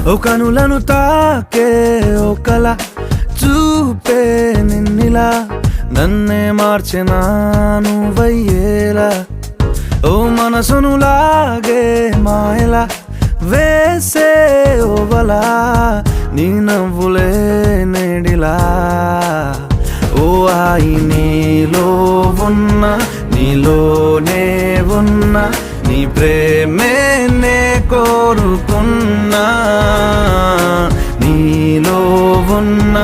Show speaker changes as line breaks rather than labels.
ఓ కనులను తాకే ఓ కల చూపే నిన్నిలా నన్నే మార్చెనా నువ్వయ్యేలా ఓ మనసును లాగే మాయలా వేసే ఓవలా నీ నవ్వులే నేడిలా ఓ ఆయి నీలో ఉన్న నీలోనే ఉన్న నీ ప్రేమే నే కోరుకున్నా నీలో ఉన్న